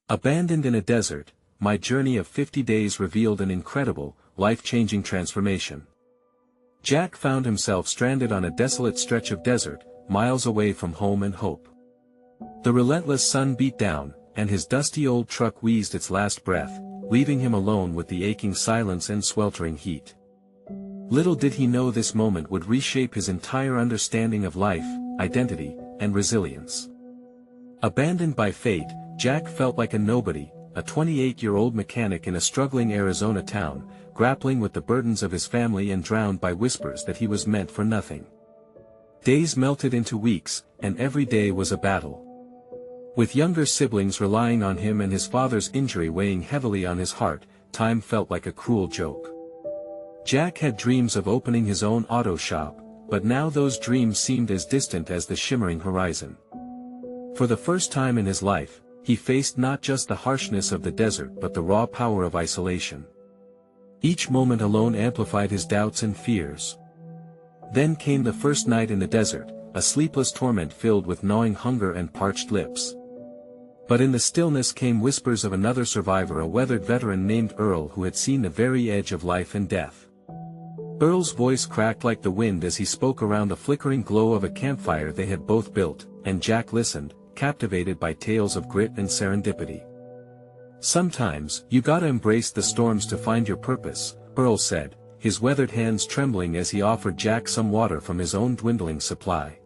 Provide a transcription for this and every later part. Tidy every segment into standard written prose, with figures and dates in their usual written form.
Abandoned in a desert, my journey of 50 days revealed an incredible, life-changing transformation. Jack found himself stranded on a desolate stretch of desert, miles away from home and hope. The relentless sun beat down, and his dusty old truck wheezed its last breath, leaving him alone with the aching silence and sweltering heat. Little did he know this moment would reshape his entire understanding of life, identity, and resilience. Abandoned by fate, Jack felt like a nobody, a 28-year-old mechanic in a struggling Arizona town, grappling with the burdens of his family and drowned by whispers that he was meant for nothing. Days melted into weeks, and every day was a battle. With younger siblings relying on him and his father's injury weighing heavily on his heart, time felt like a cruel joke. Jack had dreams of opening his own auto shop, but now those dreams seemed as distant as the shimmering horizon. For the first time in his life, he faced not just the harshness of the desert but the raw power of isolation. Each moment alone amplified his doubts and fears. Then came the first night in the desert, a sleepless torment filled with gnawing hunger and parched lips. But in the stillness came whispers of another survivor, a weathered veteran named Earl who had seen the very edge of life and death. Earl's voice cracked like the wind as he spoke around the flickering glow of a campfire they had both built, and Jack listened, captivated by tales of grit and serendipity. "Sometimes, you gotta embrace the storms to find your purpose," Earl said, his weathered hands trembling as he offered Jack some water from his own dwindling supply.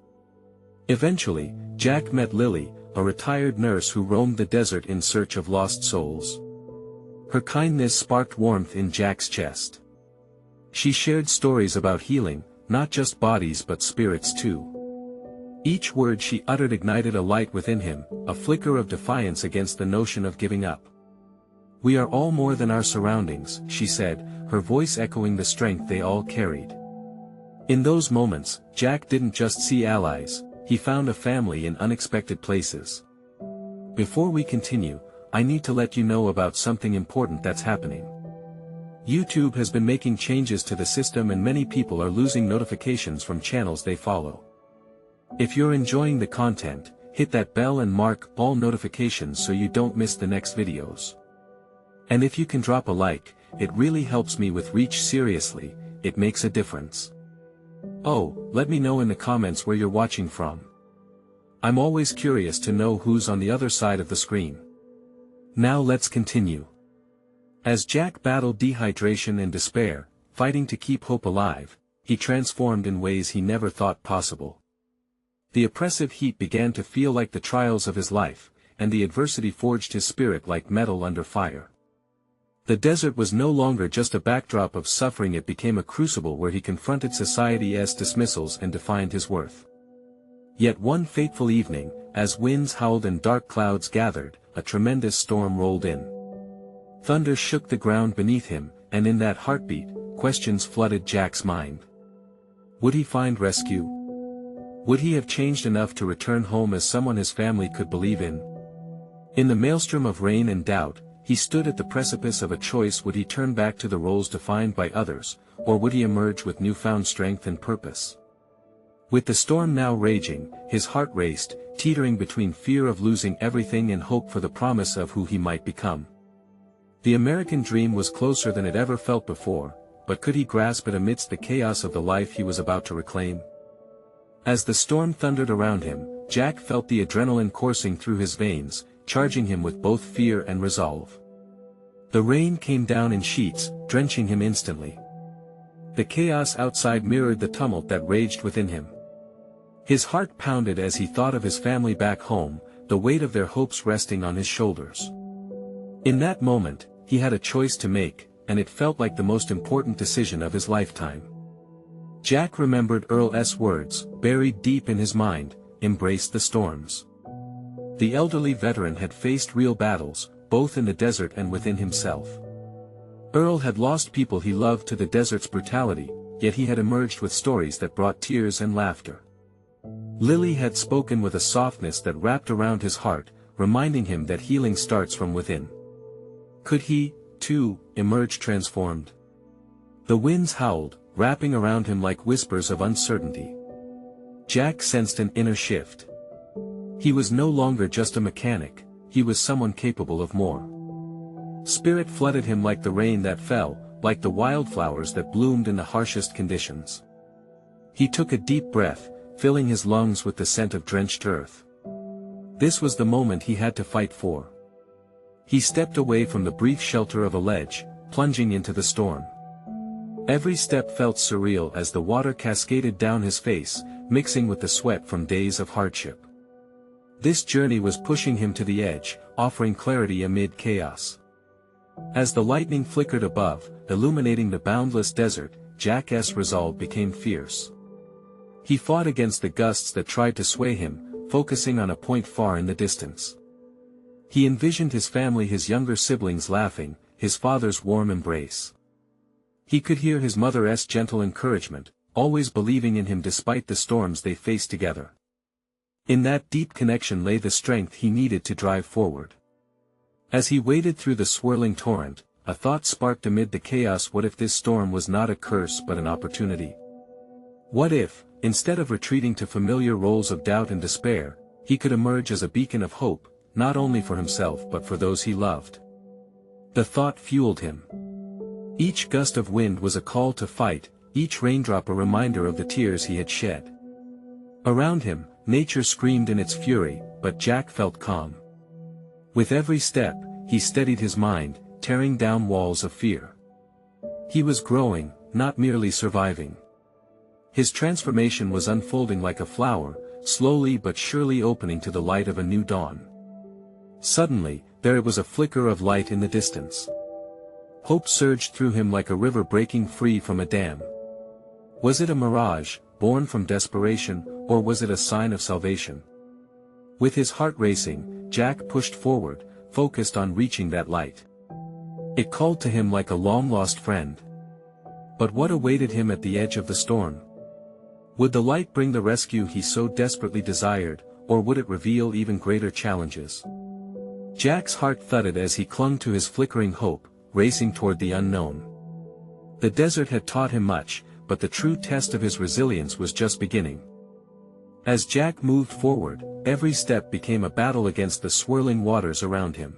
Eventually, Jack met Lily, a retired nurse who roamed the desert in search of lost souls. Her kindness sparked warmth in Jack's chest. She shared stories about healing, not just bodies but spirits too. Each word she uttered ignited a light within him, a flicker of defiance against the notion of giving up. "We are all more than our surroundings," she said, her voice echoing the strength they all carried. In those moments, Jack didn't just see allies, he found a family in unexpected places. Before we continue, I need to let you know about something important that's happening. YouTube has been making changes to the system and many people are losing notifications from channels they follow. If you're enjoying the content, hit that bell and mark all notifications so you don't miss the next videos. And if you can drop a like, it really helps me with reach. Seriously, it makes a difference. Oh, let me know in the comments where you're watching from. I'm always curious to know who's on the other side of the screen. Now let's continue. As Jack battled dehydration and despair, fighting to keep hope alive, he transformed in ways he never thought possible. The oppressive heat began to feel like the trials of his life, and the adversity forged his spirit like metal under fire. The desert was no longer just a backdrop of suffering, it became a crucible where he confronted society's dismissals and defined his worth. Yet one fateful evening, as winds howled and dark clouds gathered, a tremendous storm rolled in. Thunder shook the ground beneath him, and in that heartbeat, questions flooded Jack's mind. Would he find rescue? Would he have changed enough to return home as someone his family could believe in? In the maelstrom of rain and doubt, he stood at the precipice of a choice. Would he turn back to the roles defined by others, or would he emerge with newfound strength and purpose? With the storm now raging, his heart raced, teetering between fear of losing everything and hope for the promise of who he might become. The American dream was closer than it ever felt before, but could he grasp it amidst the chaos of the life he was about to reclaim? As the storm thundered around him, Jack felt the adrenaline coursing through his veins, charging him with both fear and resolve. The rain came down in sheets, drenching him instantly. The chaos outside mirrored the tumult that raged within him. His heart pounded as he thought of his family back home, the weight of their hopes resting on his shoulders. In that moment, he had a choice to make, and it felt like the most important decision of his lifetime. Jack remembered Earl's words, buried deep in his mind, "Embrace the storms." The elderly veteran had faced real battles, both in the desert and within himself. Earl had lost people he loved to the desert's brutality, yet he had emerged with stories that brought tears and laughter. Lily had spoken with a softness that wrapped around his heart, reminding him that healing starts from within. Could he, too, emerge transformed? The winds howled, wrapping around him like whispers of uncertainty. Jack sensed an inner shift. He was no longer just a mechanic, he was someone capable of more. Spirit flooded him like the rain that fell, like the wildflowers that bloomed in the harshest conditions. He took a deep breath, filling his lungs with the scent of drenched earth. This was the moment he had to fight for. He stepped away from the brief shelter of a ledge, plunging into the storm. Every step felt surreal as the water cascaded down his face, mixing with the sweat from days of hardship. This journey was pushing him to the edge, offering clarity amid chaos. As the lightning flickered above, illuminating the boundless desert, Jack's resolve became fierce. He fought against the gusts that tried to sway him, focusing on a point far in the distance. He envisioned his family, his younger siblings laughing, his father's warm embrace. He could hear his mother's gentle encouragement, always believing in him despite the storms they faced together. In that deep connection lay the strength he needed to drive forward. As he waded through the swirling torrent, a thought sparked amid the chaos: what if this storm was not a curse but an opportunity? What if, instead of retreating to familiar roles of doubt and despair, he could emerge as a beacon of hope, not only for himself but for those he loved? The thought fueled him. Each gust of wind was a call to fight, each raindrop a reminder of the tears he had shed. Around him, nature screamed in its fury, but Jack felt calm. With every step, he steadied his mind, tearing down walls of fear. He was growing, not merely surviving. His transformation was unfolding like a flower, slowly but surely opening to the light of a new dawn. Suddenly, there was a flicker of light in the distance. Hope surged through him like a river breaking free from a dam. Was it a mirage, born from desperation, or was it a sign of salvation? With his heart racing, Jack pushed forward, focused on reaching that light. It called to him like a long-lost friend. But what awaited him at the edge of the storm? Would the light bring the rescue he so desperately desired, or would it reveal even greater challenges? Jack's heart thudded as he clung to his flickering hope, racing toward the unknown. The desert had taught him much, but the true test of his resilience was just beginning. As Jack moved forward, every step became a battle against the swirling waters around him.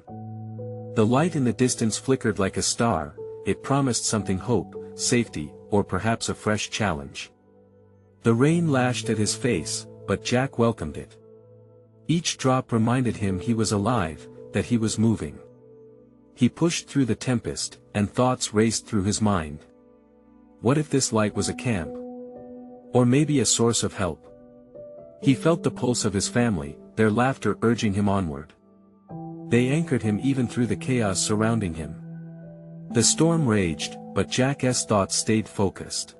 The light in the distance flickered like a star, it promised something: hope, safety, or perhaps a fresh challenge. The rain lashed at his face, but Jack welcomed it. Each drop reminded him he was alive, that he was moving. He pushed through the tempest, and thoughts raced through his mind. What if this light was a camp? Or maybe a source of help? He felt the pulse of his family, their laughter urging him onward. They anchored him even through the chaos surrounding him. The storm raged, but Jack's thoughts stayed focused.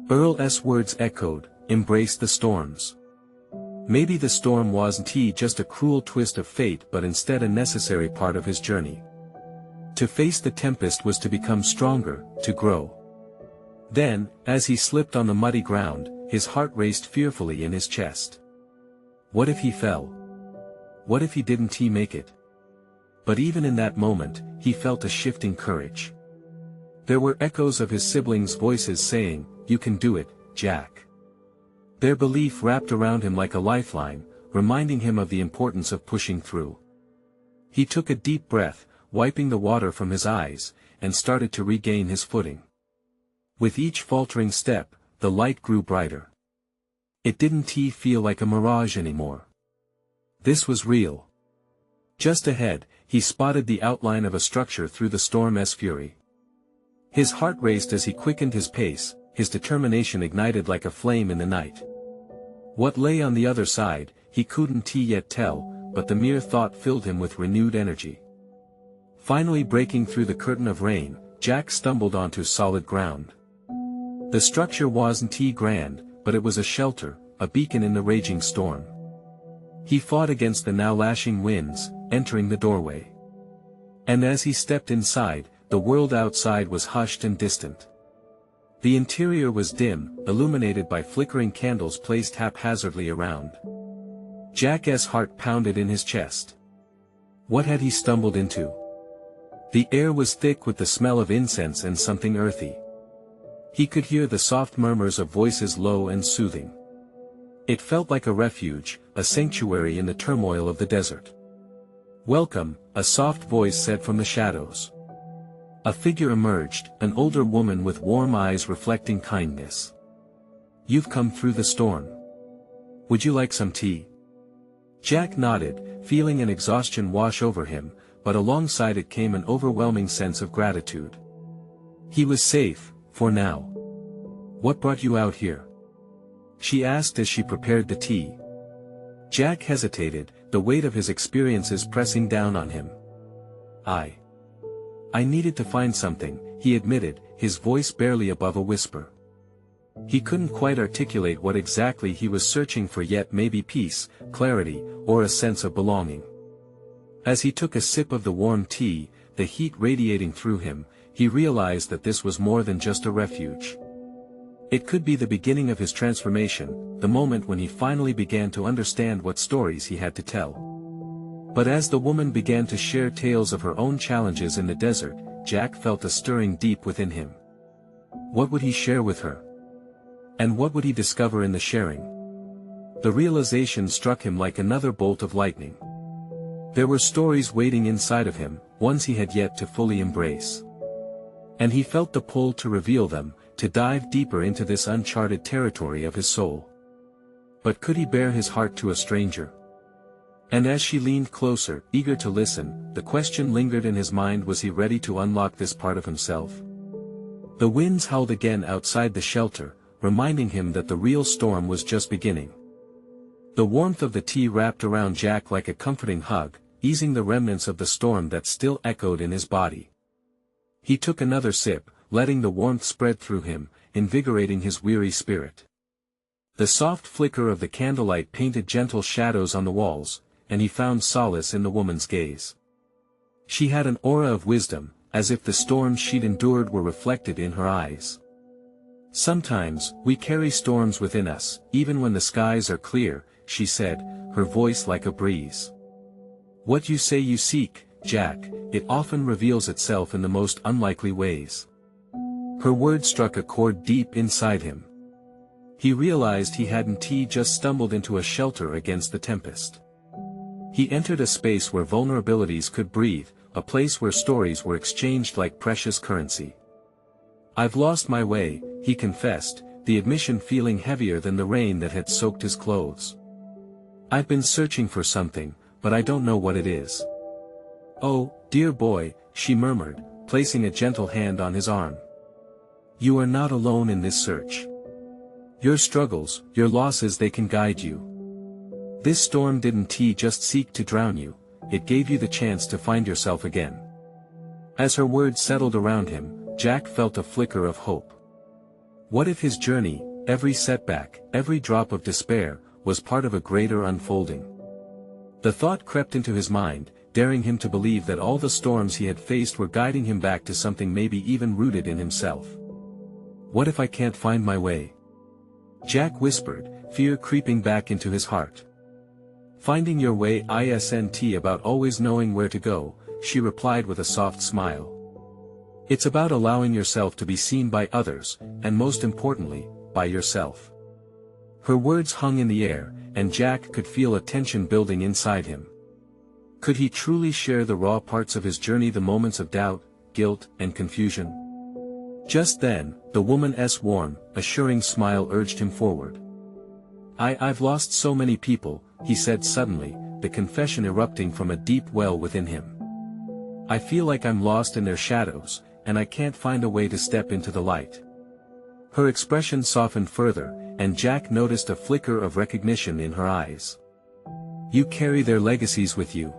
Earl's words echoed, "Embrace the storms." Maybe the storm wasn't just a cruel twist of fate, but instead a necessary part of his journey. To face the tempest was to become stronger, to grow. Then, as he slipped on the muddy ground, his heart raced fearfully in his chest. What if he fell? What if he didn't make it? But even in that moment, he felt a shifting courage. There were echoes of his siblings' voices saying, "You can do it, Jack." Their belief wrapped around him like a lifeline, reminding him of the importance of pushing through. He took a deep breath, wiping the water from his eyes, and started to regain his footing. With each faltering step, the light grew brighter. It didn't feel like a mirage anymore. This was real. Just ahead, he spotted the outline of a structure through the storm's fury. His heart raced as he quickened his pace, his determination ignited like a flame in the night. What lay on the other side, he couldn't yet tell, but the mere thought filled him with renewed energy. Finally breaking through the curtain of rain, Jack stumbled onto solid ground. The structure wasn't grand, but it was a shelter, a beacon in the raging storm. He fought against the now lashing winds, entering the doorway. And as he stepped inside, the world outside was hushed and distant. The interior was dim, illuminated by flickering candles placed haphazardly around. Jack's heart pounded in his chest. What had he stumbled into? The air was thick with the smell of incense and something earthy. He could hear the soft murmurs of voices, low and soothing. It felt like a refuge, a sanctuary in the turmoil of the desert. Welcome, a soft voice said from the shadows. A figure emerged, an older woman with warm eyes reflecting kindness. You've come through the storm. Would you like some tea? Jack nodded, feeling an exhaustion wash over him, but alongside it came an overwhelming sense of gratitude. He was safe, for now. What brought you out here? She asked as she prepared the tea. Jack hesitated, the weight of his experiences pressing down on him. I needed to find something, he admitted, his voice barely above a whisper. He couldn't quite articulate what exactly he was searching for, yet maybe peace, clarity, or a sense of belonging. As he took a sip of the warm tea, the heat radiating through him, he realized that this was more than just a refuge. It could be the beginning of his transformation, the moment when he finally began to understand what stories he had to tell. But as the woman began to share tales of her own challenges in the desert, Jack felt a stirring deep within him. What would he share with her? And what would he discover in the sharing? The realization struck him like another bolt of lightning. There were stories waiting inside of him, ones he had yet to fully embrace. And he felt the pull to reveal them, to dive deeper into this uncharted territory of his soul. But could he bare his heart to a stranger? And as she leaned closer, eager to listen, the question lingered in his mind: was he ready to unlock this part of himself? The winds howled again outside the shelter, reminding him that the real storm was just beginning. The warmth of the tea wrapped around Jack like a comforting hug, easing the remnants of the storm that still echoed in his body. He took another sip, letting the warmth spread through him, invigorating his weary spirit. The soft flicker of the candlelight painted gentle shadows on the walls, and he found solace in the woman's gaze. She had an aura of wisdom, as if the storms she'd endured were reflected in her eyes. Sometimes, we carry storms within us, even when the skies are clear, she said, her voice like a breeze. What you say you seek, Jack, it often reveals itself in the most unlikely ways. Her words struck a chord deep inside him. He realized he hadn't just stumbled into a shelter against the tempest. He entered a space where vulnerabilities could breathe, a place where stories were exchanged like precious currency. I've lost my way, he confessed, the admission feeling heavier than the rain that had soaked his clothes. I've been searching for something, but I don't know what it is. Oh, dear boy, she murmured, placing a gentle hand on his arm. You are not alone in this search. Your struggles, your losses, they can guide you. This storm didn't just seek to drown you, it gave you the chance to find yourself again. As her words settled around him, Jack felt a flicker of hope. What if his journey, every setback, every drop of despair, was part of a greater unfolding? The thought crept into his mind, daring him to believe that all the storms he had faced were guiding him back to something maybe even rooted in himself. What if I can't find my way? Jack whispered, fear creeping back into his heart. Finding your way isn't about always knowing where to go, she replied with a soft smile. It's about allowing yourself to be seen by others, and most importantly, by yourself. Her words hung in the air, and Jack could feel a tension building inside him. Could he truly share the raw parts of his journey, the moments of doubt, guilt, and confusion? Just then, the woman's warm, assuring smile urged him forward. I've lost so many people, he said suddenly, the confession erupting from a deep well within him. I feel like I'm lost in their shadows, and I can't find a way to step into the light. Her expression softened further, and Jack noticed a flicker of recognition in her eyes. You carry their legacies with you.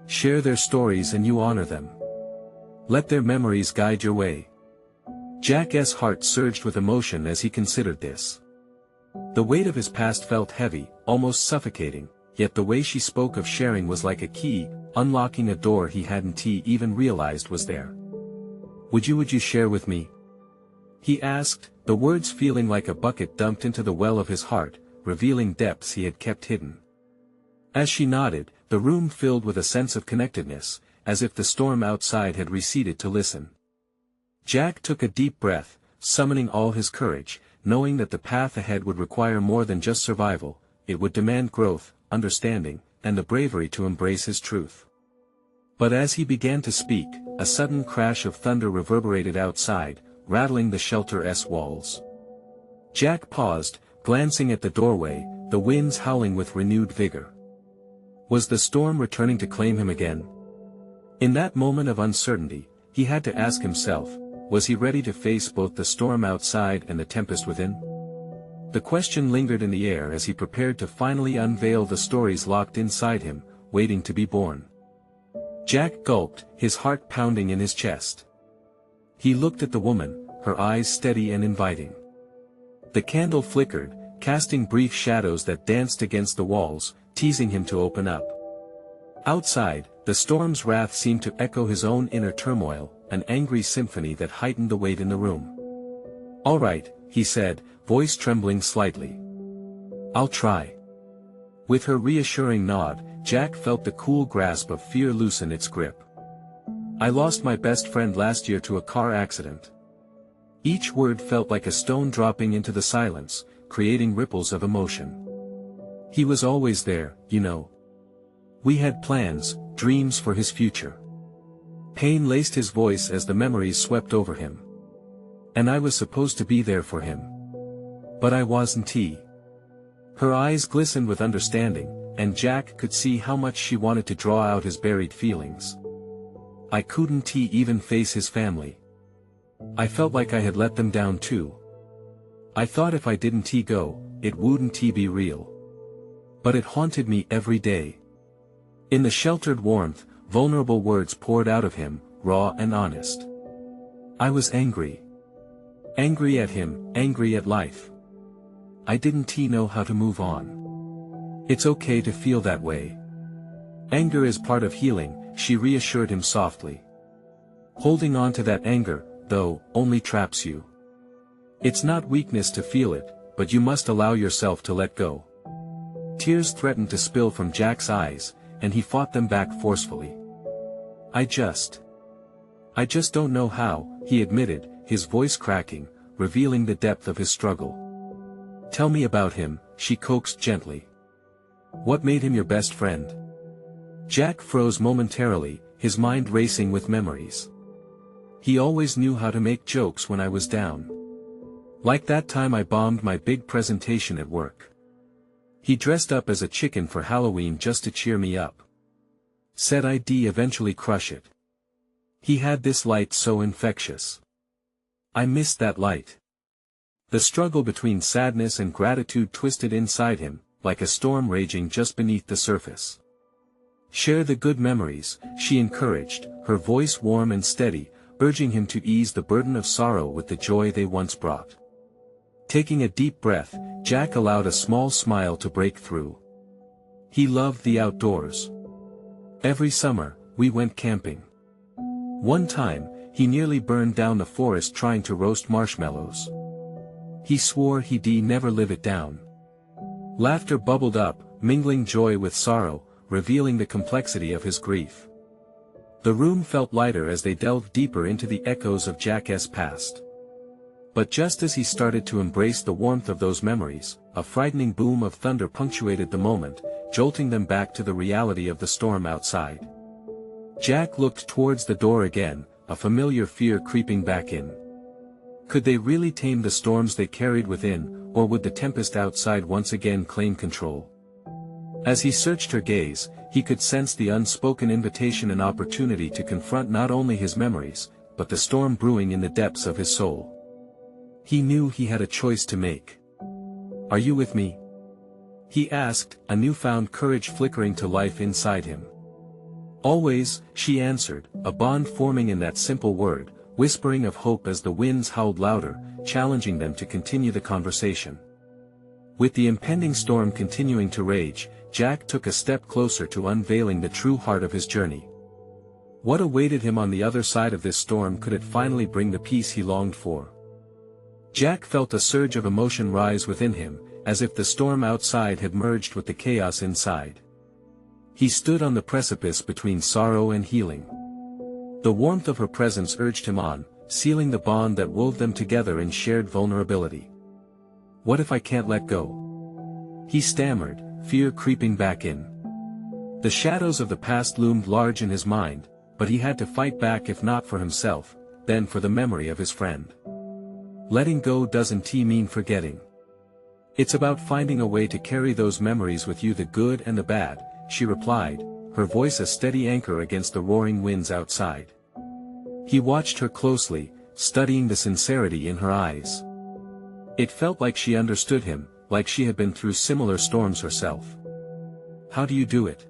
Share their stories and you honor them. Let their memories guide your way. Jack's heart surged with emotion as he considered this. The weight of his past felt heavy, almost suffocating, yet the way she spoke of sharing was like a key, unlocking a door he hadn't even realized was there. Would you share with me? He asked, the words feeling like a bucket dumped into the well of his heart, revealing depths he had kept hidden. As she nodded, the room filled with a sense of connectedness, as if the storm outside had receded to listen. Jack took a deep breath, summoning all his courage, knowing that the path ahead would require more than just survival, it would demand growth, understanding, and the bravery to embrace his truth. But as he began to speak, a sudden crash of thunder reverberated outside, rattling the shelter's walls. Jack paused, glancing at the doorway, the winds howling with renewed vigor. Was the storm returning to claim him again? In that moment of uncertainty, he had to ask himself, was he ready to face both the storm outside and the tempest within? The question lingered in the air as he prepared to finally unveil the stories locked inside him, waiting to be born. Jack gulped, his heart pounding in his chest. He looked at the woman, her eyes steady and inviting. The candle flickered, casting brief shadows that danced against the walls, teasing him to open up. Outside, the storm's wrath seemed to echo his own inner turmoil, an angry symphony that heightened the weight in the room. "All right," he said, voice trembling slightly. "I'll try." With her reassuring nod, Jack felt the cool grasp of fear loosen its grip. "I lost my best friend last year to a car accident." Each word felt like a stone dropping into the silence, creating ripples of emotion. "He was always there, you know. We had plans, dreams for his future." Pain laced his voice as the memories swept over him. "And I was supposed to be there for him. But I wasn't." Her eyes glistened with understanding, and Jack could see how much she wanted to draw out his buried feelings. "I couldn't even face his family. I felt like I had let them down too. I thought if I didn't go, it wouldn't be real. But it haunted me every day." In the sheltered warmth, vulnerable words poured out of him, raw and honest. "I was angry. Angry at him, angry at life. I didn't know how to move on. It's okay to feel that way. Anger is part of healing," she reassured him softly. "Holding on to that anger, though, only traps you. It's not weakness to feel it, but you must allow yourself to let go." Tears threatened to spill from Jack's eyes, and he fought them back forcefully. I just don't know how," he admitted, his voice cracking, revealing the depth of his struggle. "Tell me about him," she coaxed gently. "What made him your best friend?" Jack froze momentarily, his mind racing with memories. "He always knew how to make jokes when I was down. Like that time I bombed my big presentation at work. He dressed up as a chicken for Halloween just to cheer me up. Said I'd eventually crush it. He had this light so infectious. I missed that light." The struggle between sadness and gratitude twisted inside him, like a storm raging just beneath the surface. "Share the good memories," she encouraged, her voice warm and steady, urging him to ease the burden of sorrow with the joy they once brought. Taking a deep breath, Jack allowed a small smile to break through. He loved the outdoors. "Every summer, we went camping. One time, he nearly burned down the forest trying to roast marshmallows. He swore he'd never live it down." Laughter bubbled up, mingling joy with sorrow, revealing the complexity of his grief. The room felt lighter as they delved deeper into the echoes of Jack's past. But just as he started to embrace the warmth of those memories, a frightening boom of thunder punctuated the moment, jolting them back to the reality of the storm outside. Jack looked towards the door again, a familiar fear creeping back in. Could they really tame the storms they carried within, or would the tempest outside once again claim control? As he searched her gaze, he could sense the unspoken invitation and opportunity to confront not only his memories, but the storm brewing in the depths of his soul. He knew he had a choice to make. "Are you with me?" he asked, a newfound courage flickering to life inside him. "Always," she answered, a bond forming in that simple word, whispering of hope as the winds howled louder, challenging them to continue the conversation. With the impending storm continuing to rage, Jack took a step closer to unveiling the true heart of his journey. What awaited him on the other side of this storm? Could it finally bring the peace he longed for? Jack felt a surge of emotion rise within him, as if the storm outside had merged with the chaos inside. He stood on the precipice between sorrow and healing. The warmth of her presence urged him on, sealing the bond that wove them together in shared vulnerability. "What if I can't let go?" he stammered, fear creeping back in. The shadows of the past loomed large in his mind, but he had to fight back, if not for himself, then for the memory of his friend. Letting go doesn't mean forgetting. It's about finding a way to carry those memories with you, the good and the bad, she replied, her voice a steady anchor against the roaring winds outside. He watched her closely, studying the sincerity in her eyes. It felt like she understood him, like she had been through similar storms herself. How do you do it?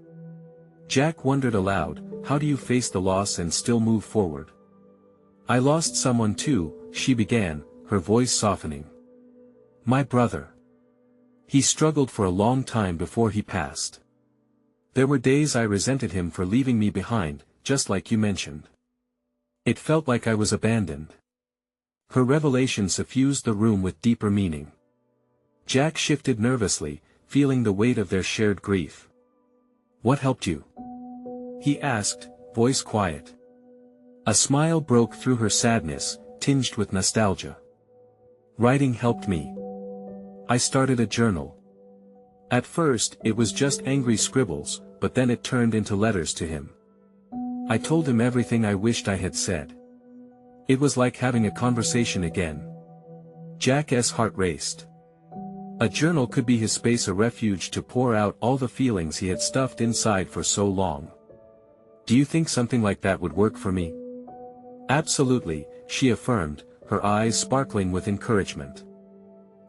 Jack wondered aloud, how do you face the loss and still move forward? I lost someone too, she began, her voice softening. My brother. He struggled for a long time before he passed. There were days I resented him for leaving me behind, just like you mentioned. It felt like I was abandoned. Her revelation suffused the room with deeper meaning. Jack shifted nervously, feeling the weight of their shared grief. What helped you? He asked, voice quiet. A smile broke through her sadness, tinged with nostalgia. Writing helped me. I started a journal. At first, it was just angry scribbles, but then it turned into letters to him. I told him everything I wished I had said. It was like having a conversation again. Jack's heart raced. A journal could be his space, a refuge to pour out all the feelings he had stuffed inside for so long. Do you think something like that would work for me? Absolutely, she affirmed, her eyes sparkling with encouragement.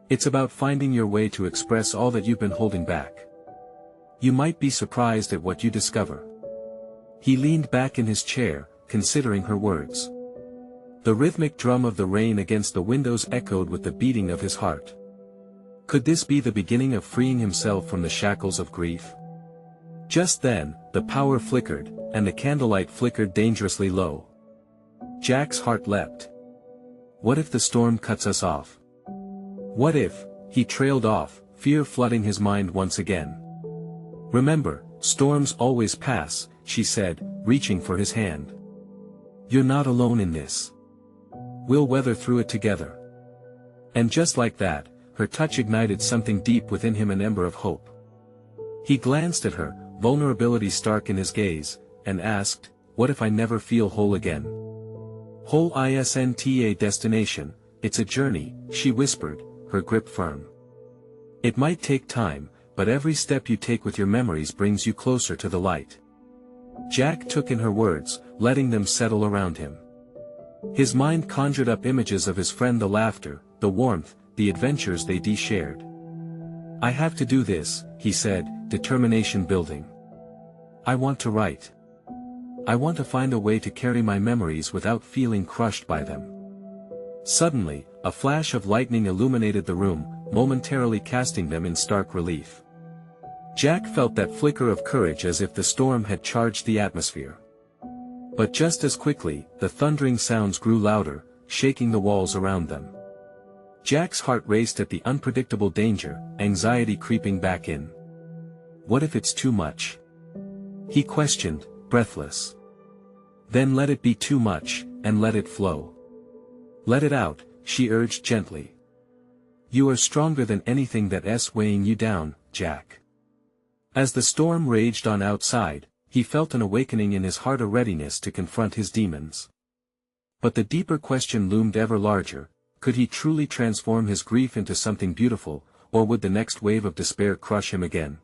It's about finding your way to express all that you've been holding back. You might be surprised at what you discover. He leaned back in his chair, considering her words. The rhythmic drum of the rain against the windows echoed with the beating of his heart. Could this be the beginning of freeing himself from the shackles of grief? Just then, the power flickered, and the candlelight flickered dangerously low. Jack's heart leapt. What if the storm cuts us off? What if, he trailed off, fear flooding his mind once again. Remember, storms always pass, she said, reaching for his hand. You're not alone in this. We'll weather through it together. And just like that, her touch ignited something deep within him, an ember of hope. He glanced at her, vulnerability stark in his gaze, and asked, what if I never feel whole again? Whole isn't a destination, it's a journey, she whispered, her grip firm. It might take time, but every step you take with your memories brings you closer to the light. Jack took in her words, letting them settle around him. His mind conjured up images of his friend, the laughter, the warmth, the adventures they shared. I have to do this, he said, determination building. I want to write. I want to find a way to carry my memories without feeling crushed by them. Suddenly, a flash of lightning illuminated the room, momentarily casting them in stark relief. Jack felt that flicker of courage as if the storm had charged the atmosphere. But just as quickly, the thundering sounds grew louder, shaking the walls around them. Jack's heart raced at the unpredictable danger, anxiety creeping back in. What if it's too much? He questioned, breathless. Then let it be too much, and let it flow. Let it out, she urged gently. You are stronger than anything that's weighing you down, Jack. As the storm raged on outside, he felt an awakening in his heart, a readiness to confront his demons. But the deeper question loomed ever larger: could he truly transform his grief into something beautiful, or would the next wave of despair crush him again?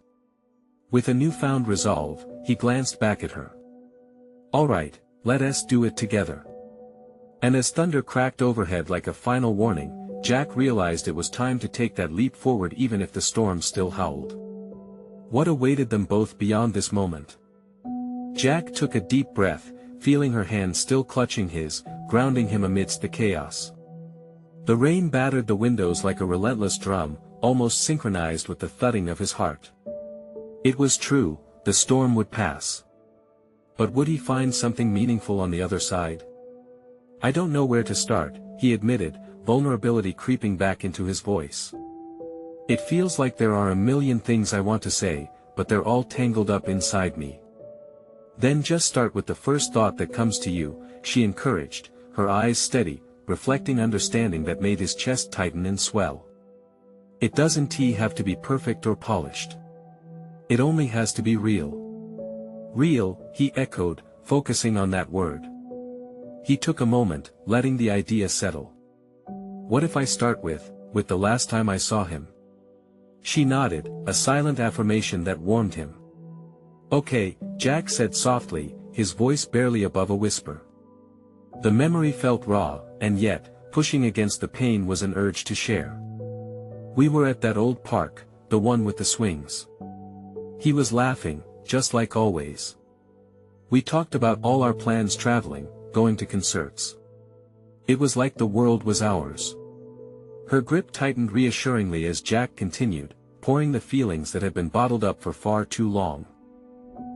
With a newfound resolve, he glanced back at her. All right, let us do it together. And as thunder cracked overhead like a final warning, Jack realized it was time to take that leap forward, even if the storm still howled. What awaited them both beyond this moment? Jack took a deep breath, feeling her hand still clutching his, grounding him amidst the chaos. The rain battered the windows like a relentless drum, almost synchronized with the thudding of his heart. It was true, the storm would pass. But would he find something meaningful on the other side? I don't know where to start, he admitted, vulnerability creeping back into his voice. It feels like there are a million things I want to say, but they're all tangled up inside me. Then just start with the first thought that comes to you, she encouraged, her eyes steady, reflecting understanding that made his chest tighten and swell. It doesn't have to be perfect or polished. It only has to be real. Real, he echoed, focusing on that word. He took a moment, letting the idea settle. What if I start with the last time I saw him? She nodded, a silent affirmation that warmed him. Okay, Jack said softly, his voice barely above a whisper. The memory felt raw, and yet, pushing against the pain was an urge to share. We were at that old park, the one with the swings. He was laughing, just like always. We talked about all our plans, traveling, going to concerts. It was like the world was ours. Her grip tightened reassuringly as Jack continued, pouring the feelings that had been bottled up for far too long.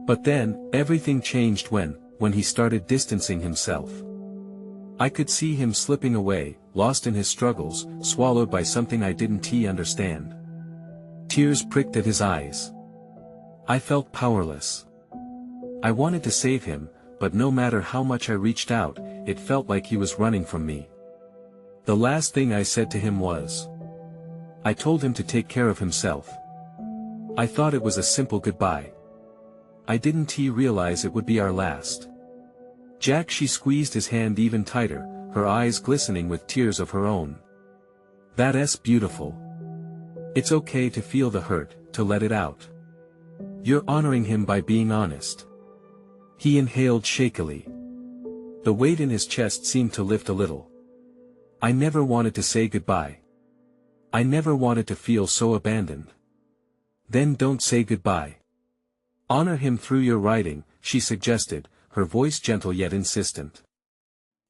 But then, everything changed when he started distancing himself. I could see him slipping away, lost in his struggles, swallowed by something I didn't understand. Tears pricked at his eyes. I felt powerless. I wanted to save him, but no matter how much I reached out, it felt like he was running from me. The last thing I said to him was, I told him to take care of himself. I thought it was a simple goodbye. I didn't realize it would be our last. Jack, she squeezed his hand even tighter, her eyes glistening with tears of her own. That's beautiful. It's okay to feel the hurt, to let it out. You're honoring him by being honest. He inhaled shakily. The weight in his chest seemed to lift a little. I never wanted to say goodbye. I never wanted to feel so abandoned. Then don't say goodbye. Honor him through your writing, she suggested, her voice gentle yet insistent.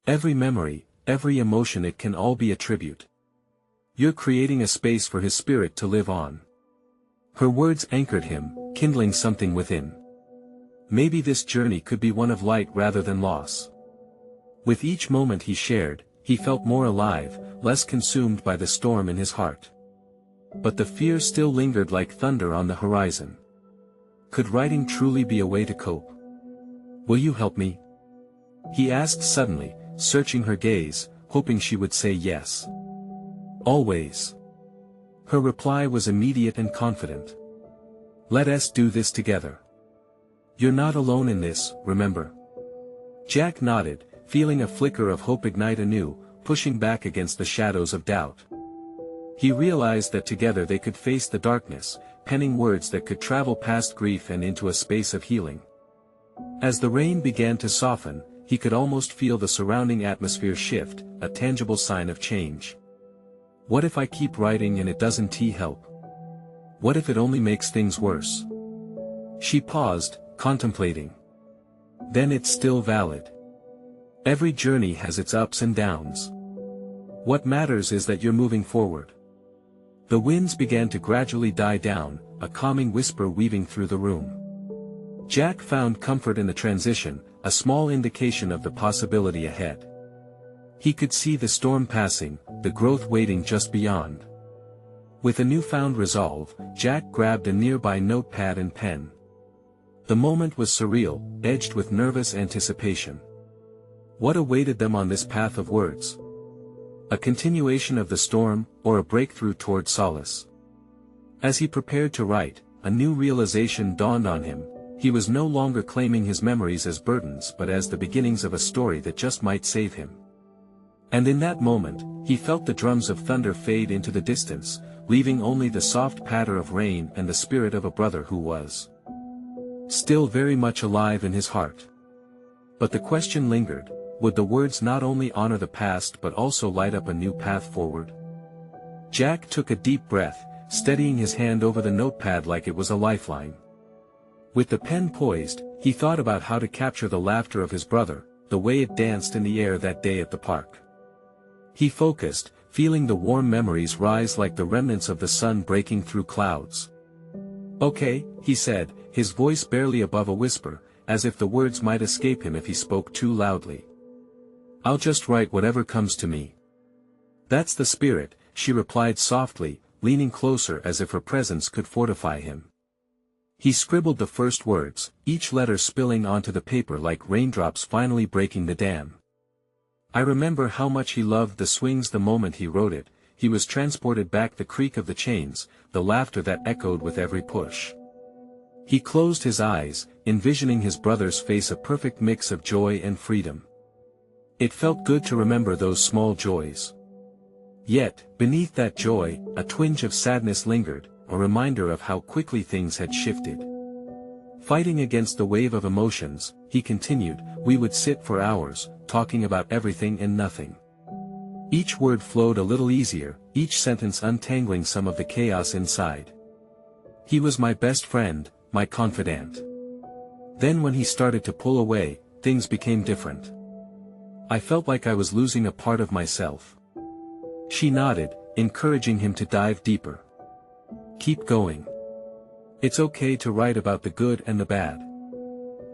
Every memory, every emotion, it can all be a tribute. You're creating a space for his spirit to live on. Her words anchored him, kindling something within. Maybe this journey could be one of light rather than loss. With each moment he shared, he felt more alive, less consumed by the storm in his heart. But the fear still lingered like thunder on the horizon. Could writing truly be a way to cope? Will you help me? He asked suddenly, searching her gaze, hoping she would say yes. Always. Her reply was immediate and confident. Let us do this together. You're not alone in this, remember? Jack nodded, feeling a flicker of hope ignite anew, pushing back against the shadows of doubt. He realized that together they could face the darkness, penning words that could travel past grief and into a space of healing. As the rain began to soften, he could almost feel the surrounding atmosphere shift, a tangible sign of change. What if I keep writing and it doesn't help? What if it only makes things worse? She paused, contemplating. Then it's still valid. Every journey has its ups and downs. What matters is that you're moving forward. The winds began to gradually die down, a calming whisper weaving through the room. Jack found comfort in the transition, a small indication of the possibility ahead. He could see the storm passing, the growth waiting just beyond. With a newfound resolve, Jack grabbed a nearby notepad and pen. The moment was surreal, edged with nervous anticipation. What awaited them on this path of words? A continuation of the storm, or a breakthrough toward solace? As he prepared to write, a new realization dawned on him. He was no longer claiming his memories as burdens but as the beginnings of a story that just might save him. And in that moment, he felt the drums of thunder fade into the distance, leaving only the soft patter of rain and the spirit of a brother who was still very much alive in his heart. But the question lingered. Would the words not only honor the past but also light up a new path forward? Jack took a deep breath, steadying his hand over the notepad like it was a lifeline. With the pen poised, he thought about how to capture the laughter of his brother, the way it danced in the air that day at the park. He focused, feeling the warm memories rise like the remnants of the sun breaking through clouds. Okay, he said, his voice barely above a whisper, as if the words might escape him if he spoke too loudly. I'll just write whatever comes to me. That's the spirit, she replied softly, leaning closer as if her presence could fortify him. He scribbled the first words, each letter spilling onto the paper like raindrops finally breaking the dam. I remember how much he loved the swings the moment he wrote it. He was transported back, the creak of the chains, the laughter that echoed with every push. He closed his eyes, envisioning his brother's face a perfect mix of joy and freedom. It felt good to remember those small joys. Yet, beneath that joy, a twinge of sadness lingered, a reminder of how quickly things had shifted. Fighting against the wave of emotions, he continued, we would sit for hours, talking about everything and nothing. Each word flowed a little easier, each sentence untangling some of the chaos inside. He was my best friend, my confidant. Then when he started to pull away, things became different. I felt like I was losing a part of myself. She nodded, encouraging him to dive deeper. Keep going. It's okay to write about the good and the bad.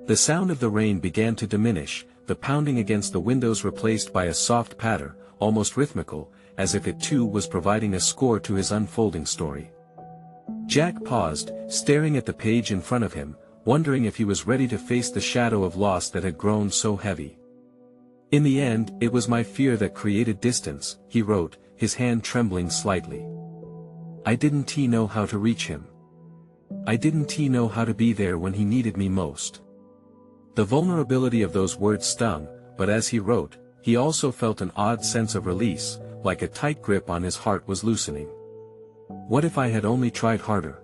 The sound of the rain began to diminish, the pounding against the windows replaced by a soft patter, almost rhythmical, as if it too was providing a score to his unfolding story. Jack paused, staring at the page in front of him, wondering if he was ready to face the shadow of loss that had grown so heavy. In the end, it was my fear that created distance, he wrote, his hand trembling slightly. I didn't know how to reach him. I didn't know how to be there when he needed me most. The vulnerability of those words stung, but as he wrote, he also felt an odd sense of release, like a tight grip on his heart was loosening. What if I had only tried harder?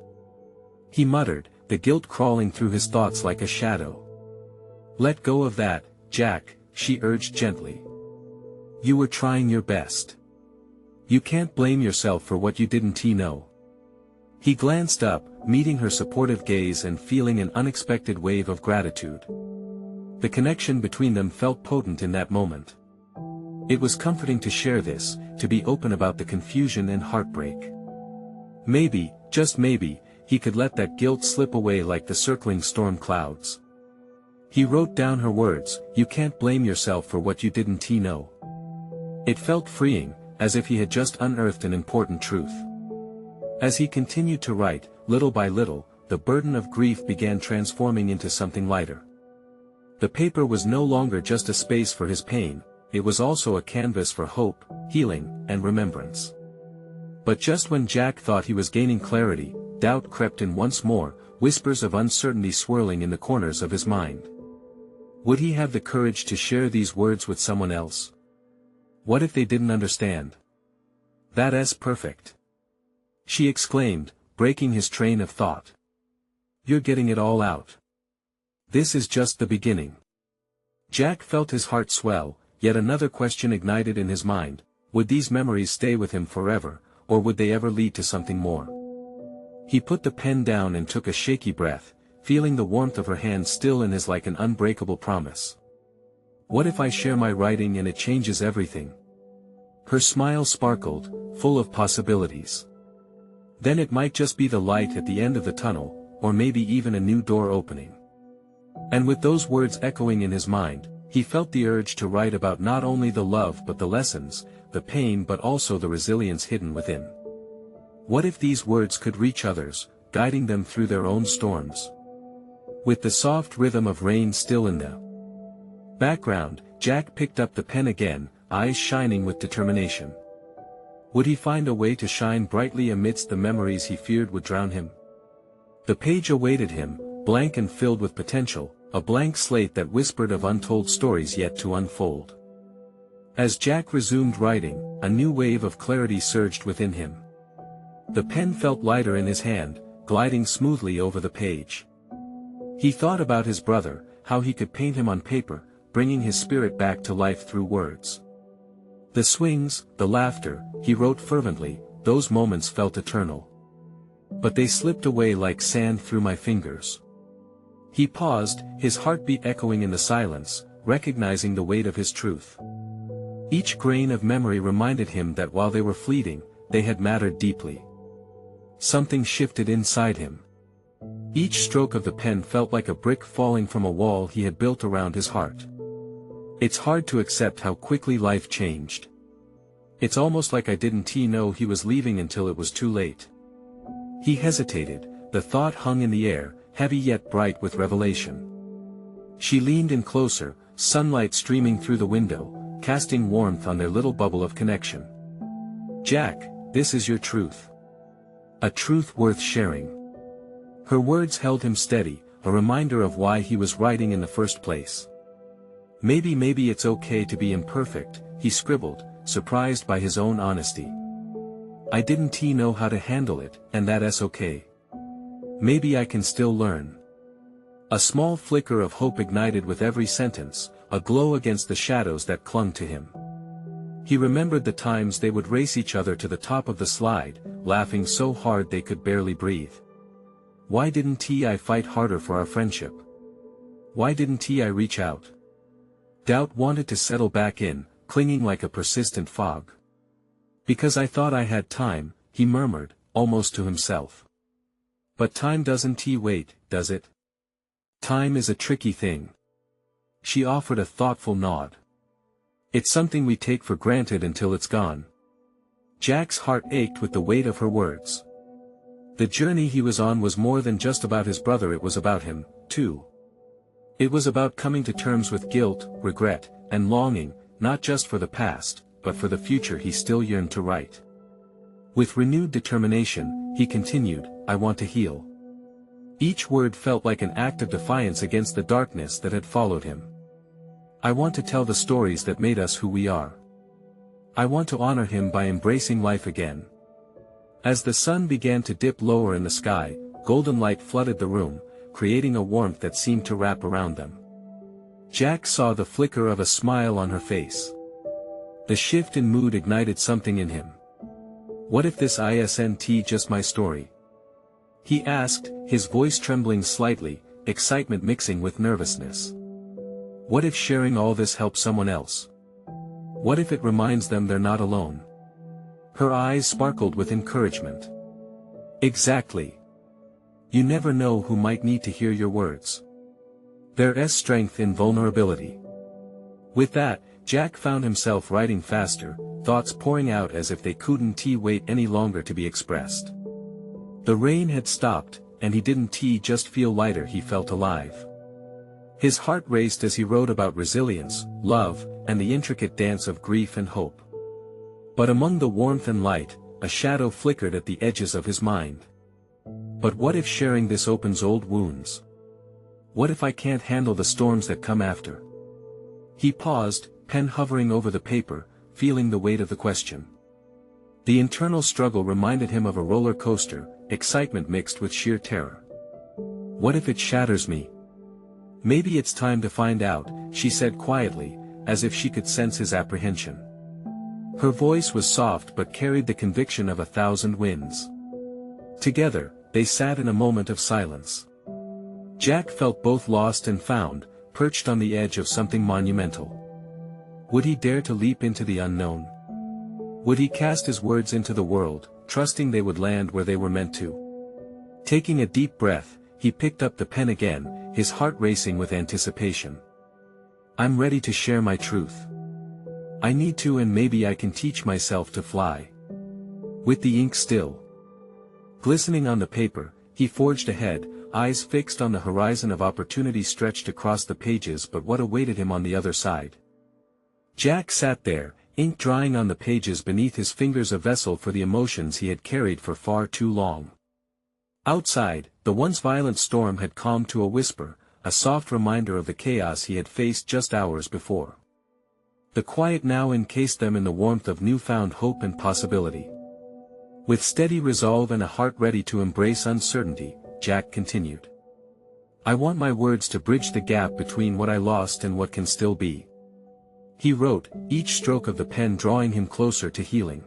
He muttered, the guilt crawling through his thoughts like a shadow. Let go of that, Jack, she urged gently. You were trying your best. You can't blame yourself for what you didn't know. He glanced up, meeting her supportive gaze and feeling an unexpected wave of gratitude. The connection between them felt potent in that moment. It was comforting to share this, to be open about the confusion and heartbreak. Maybe, just maybe, he could let that guilt slip away like the circling storm clouds. He wrote down her words, you can't blame yourself for what you didn't know. It felt freeing, as if he had just unearthed an important truth. As he continued to write, little by little, the burden of grief began transforming into something lighter. The paper was no longer just a space for his pain, it was also a canvas for hope, healing, and remembrance. But just when Jack thought he was gaining clarity, doubt crept in once more, whispers of uncertainty swirling in the corners of his mind. Would he have the courage to share these words with someone else? What if they didn't understand? That's perfect. She exclaimed, breaking his train of thought. You're getting it all out. This is just the beginning. Jack felt his heart swell, yet another question ignited in his mind, would these memories stay with him forever, or would they ever lead to something more? He put the pen down and took a shaky breath, feeling the warmth of her hand still in his like an unbreakable promise. What if I share my writing and it changes everything? Her smile sparkled, full of possibilities. Then it might just be the light at the end of the tunnel, or maybe even a new door opening. And with those words echoing in his mind, he felt the urge to write about not only the love but the lessons, the pain but also the resilience hidden within. What if these words could reach others, guiding them through their own storms? With the soft rhythm of rain still in the background, Jack picked up the pen again, eyes shining with determination. Would he find a way to shine brightly amidst the memories he feared would drown him? The page awaited him, blank and filled with potential, a blank slate that whispered of untold stories yet to unfold. As Jack resumed writing, a new wave of clarity surged within him. The pen felt lighter in his hand, gliding smoothly over the page. He thought about his brother, how he could paint him on paper, bringing his spirit back to life through words. The swings, the laughter, he wrote fervently, those moments felt eternal. But they slipped away like sand through my fingers. He paused, his heartbeat echoing in the silence, recognizing the weight of his truth. Each grain of memory reminded him that while they were fleeting, they had mattered deeply. Something shifted inside him. Each stroke of the pen felt like a brick falling from a wall he had built around his heart. It's hard to accept how quickly life changed. It's almost like I didn't know he was leaving until it was too late. He hesitated, the thought hung in the air, heavy yet bright with revelation. She leaned in closer, sunlight streaming through the window, casting warmth on their little bubble of connection. Jack, this is your truth. A truth worth sharing. Her words held him steady, a reminder of why he was writing in the first place. Maybe it's okay to be imperfect, he scribbled, surprised by his own honesty. I didn't know how to handle it, and that's okay. Maybe I can still learn. A small flicker of hope ignited with every sentence, a glow against the shadows that clung to him. He remembered the times they would race each other to the top of the slide, laughing so hard they could barely breathe. Why didn't I fight harder for our friendship? Why didn't I reach out? Doubt wanted to settle back in, clinging like a persistent fog. Because I thought I had time, he murmured, almost to himself. But time doesn't wait, does it? Time is a tricky thing. She offered a thoughtful nod. It's something we take for granted until it's gone. Jack's heart ached with the weight of her words. The journey he was on was more than just about his brother, it was about him, too. It was about coming to terms with guilt, regret, and longing, not just for the past, but for the future he still yearned to write. With renewed determination, he continued, I want to heal. Each word felt like an act of defiance against the darkness that had followed him. I want to tell the stories that made us who we are. I want to honor him by embracing life again. As the sun began to dip lower in the sky, golden light flooded the room, creating a warmth that seemed to wrap around them. Jack saw the flicker of a smile on her face. The shift in mood ignited something in him. What if this isn't just my story? He asked, his voice trembling slightly, excitement mixing with nervousness. What if sharing all this helps someone else? What if it reminds them they're not alone? Her eyes sparkled with encouragement. Exactly. You never know who might need to hear your words. There's strength in vulnerability. With that, Jack found himself writing faster, thoughts pouring out as if they couldn't wait any longer to be expressed. The rain had stopped, and he didn't just feel lighter, he felt alive. His heart raced as he wrote about resilience, love, and the intricate dance of grief and hope. But among the warmth and light, a shadow flickered at the edges of his mind. But what if sharing this opens old wounds? What if I can't handle the storms that come after? He paused, pen hovering over the paper, feeling the weight of the question. The internal struggle reminded him of a roller coaster, excitement mixed with sheer terror. What if it shatters me? Maybe it's time to find out, she said quietly, as if she could sense his apprehension. Her voice was soft but carried the conviction of 1,000 winds. Together, they sat in a moment of silence. Jack felt both lost and found, perched on the edge of something monumental. Would he dare to leap into the unknown? Would he cast his words into the world, trusting they would land where they were meant to? Taking a deep breath, he picked up the pen again, his heart racing with anticipation. I'm ready to share my truth. I need to, and maybe I can teach myself to fly. With the ink still glistening on the paper, he forged ahead, eyes fixed on the horizon of opportunity stretched across the pages. But what awaited him on the other side? Jack sat there, ink drying on the pages beneath his fingers, a vessel for the emotions he had carried for far too long. Outside, the once violent storm had calmed to a whisper, a soft reminder of the chaos he had faced just hours before. The quiet now encased them in the warmth of newfound hope and possibility. With steady resolve and a heart ready to embrace uncertainty, Jack continued. I want my words to bridge the gap between what I lost and what can still be. He wrote, each stroke of the pen drawing him closer to healing.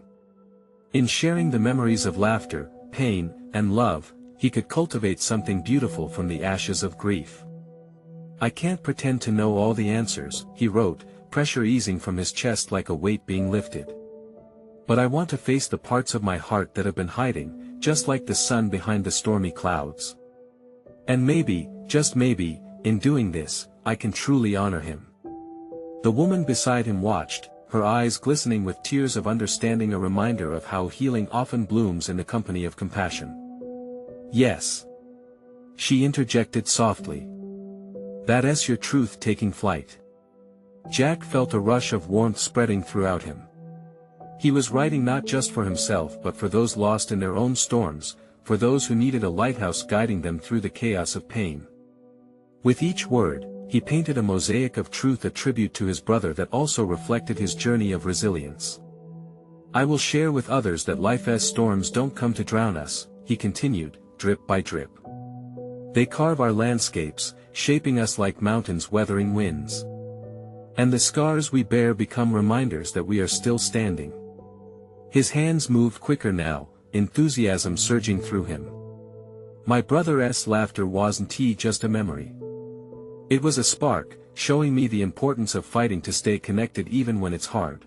In sharing the memories of laughter, pain, and love, he could cultivate something beautiful from the ashes of grief. I can't pretend to know all the answers, he wrote, pressure easing from his chest like a weight being lifted. But I want to face the parts of my heart that have been hiding, just like the sun behind the stormy clouds. And maybe, just maybe, in doing this, I can truly honor him. The woman beside him watched, her eyes glistening with tears of understanding, a reminder of how healing often blooms in the company of compassion. Yes. She interjected softly. That's your truth taking flight. Jack felt a rush of warmth spreading throughout him. He was writing not just for himself but for those lost in their own storms, for those who needed a lighthouse guiding them through the chaos of pain. With each word, he painted a mosaic of truth, a tribute to his brother that also reflected his journey of resilience. I will share with others that life's storms don't come to drown us, he continued, drip by drip. They carve our landscapes, shaping us like mountains weathering winds. And the scars we bear become reminders that we are still standing. His hands moved quicker now, enthusiasm surging through him. My brother's laughter wasn't just a memory. It was a spark, showing me the importance of fighting to stay connected even when it's hard.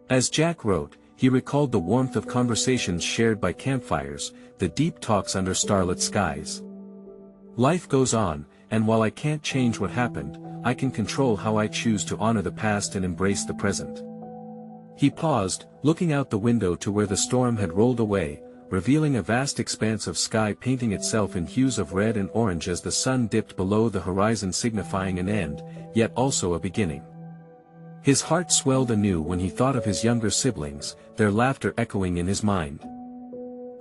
As Jack wrote, he recalled the warmth of conversations shared by campfires, the deep talks under starlit skies. Life goes on, and while I can't change what happened, I can control how I choose to honor the past and embrace the present. He paused, looking out the window to where the storm had rolled away, revealing a vast expanse of sky painting itself in hues of red and orange as the sun dipped below the horizon, signifying an end, yet also a beginning. His heart swelled anew when he thought of his younger siblings, their laughter echoing in his mind.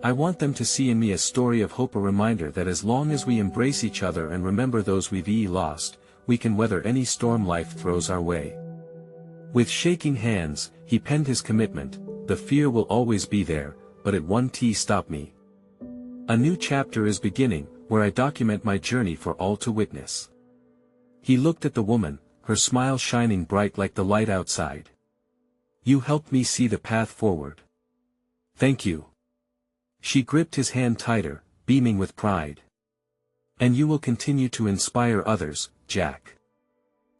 I want them to see in me a story of hope, a reminder that as long as we embrace each other and remember those we've lost, we can weather any storm life throws our way. With shaking hands, he penned his commitment, the fear will always be there, but it won't stop me. A new chapter is beginning, where I document my journey for all to witness. He looked at the woman, her smile shining bright like the light outside. You helped me see the path forward. Thank you. She gripped his hand tighter, beaming with pride. And you will continue to inspire others, Jack.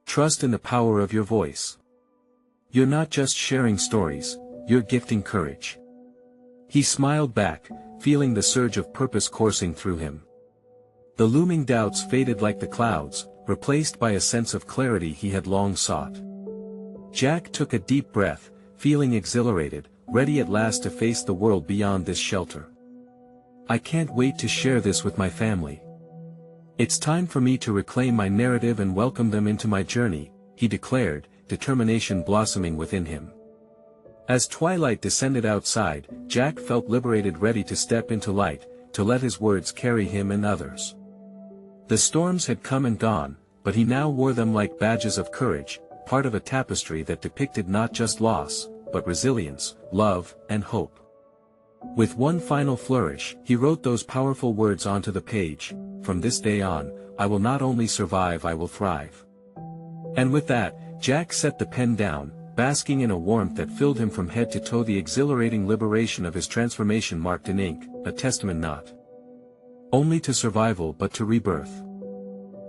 Trust in the power of your voice. You're not just sharing stories, you're gifting courage. He smiled back, feeling the surge of purpose coursing through him. The looming doubts faded like the clouds, replaced by a sense of clarity he had long sought. Jack took a deep breath, feeling exhilarated, ready at last to face the world beyond this shelter. I can't wait to share this with my family. It's time for me to reclaim my narrative and welcome them into my journey, he declared, determination blossoming within him. As twilight descended outside, Jack felt liberated, ready to step into light, to let his words carry him and others. The storms had come and gone, but he now wore them like badges of courage, part of a tapestry that depicted not just loss, but resilience, love, and hope. With one final flourish, he wrote those powerful words onto the page, from this day on, I will not only survive, I will thrive. And with that, Jack set the pen down, basking in a warmth that filled him from head to toe. The exhilarating liberation of his transformation marked in ink, a testament not only to survival but to rebirth.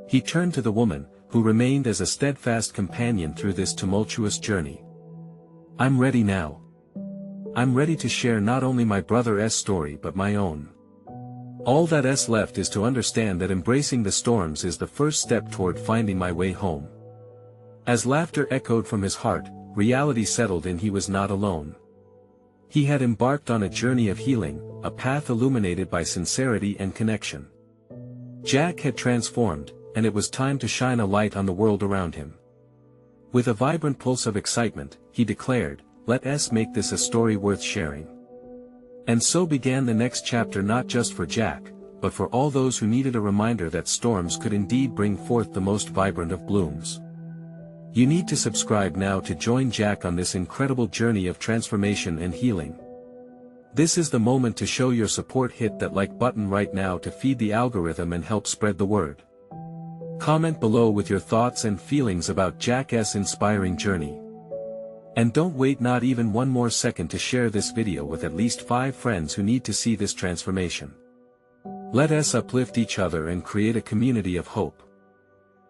He turned to the woman, who remained as a steadfast companion through this tumultuous journey. I'm ready now. I'm ready to share not only my brother's story but my own. All that's left is to understand that embracing the storms is the first step toward finding my way home. As laughter echoed from his heart, reality settled in. He was not alone. He had embarked on a journey of healing, a path illuminated by sincerity and connection. Jack had transformed, and it was time to shine a light on the world around him. With a vibrant pulse of excitement, he declared, let us make this a story worth sharing. And so began the next chapter, not just for Jack, but for all those who needed a reminder that storms could indeed bring forth the most vibrant of blooms. You need to subscribe now to join Jack on this incredible journey of transformation and healing. This is the moment to show your support. Hit that like button right now to feed the algorithm and help spread the word. Comment below with your thoughts and feelings about Jack's inspiring journey. And don't wait not even one more second to share this video with at least 5 friends who need to see this transformation. Let us uplift each other and create a community of hope.